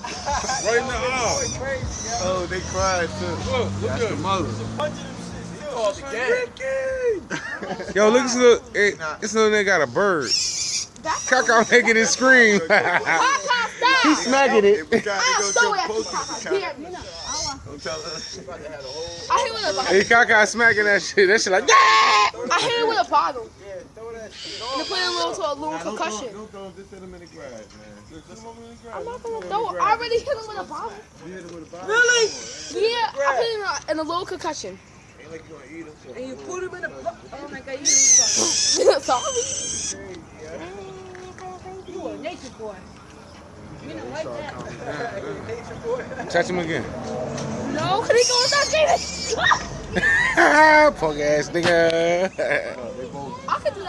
Right in the arm. Oh, they cried too. Look That's at the him. mother. Yo, look at this little, this little nigga got a bird. Kaka making it scream. He smacking it. Hey, Kaka smacking that shit. That shit like, yeah! I hit it with a bottle. And to put it a little concussion. Don't throw him. Just hit him in the grass, man. Just hit him over in the grass. I'm not gonna throw it. I already hit him with a bottle. You hit him with a bottle? Really? Yeah, I put him in a little concussion. Ain't like you gonna eat him. And you put him in a... Oh my God, you Sorry. a nature boy. You don't like that. Touch him again. No, cause he goes not David. Punk ass nigga. I could do that.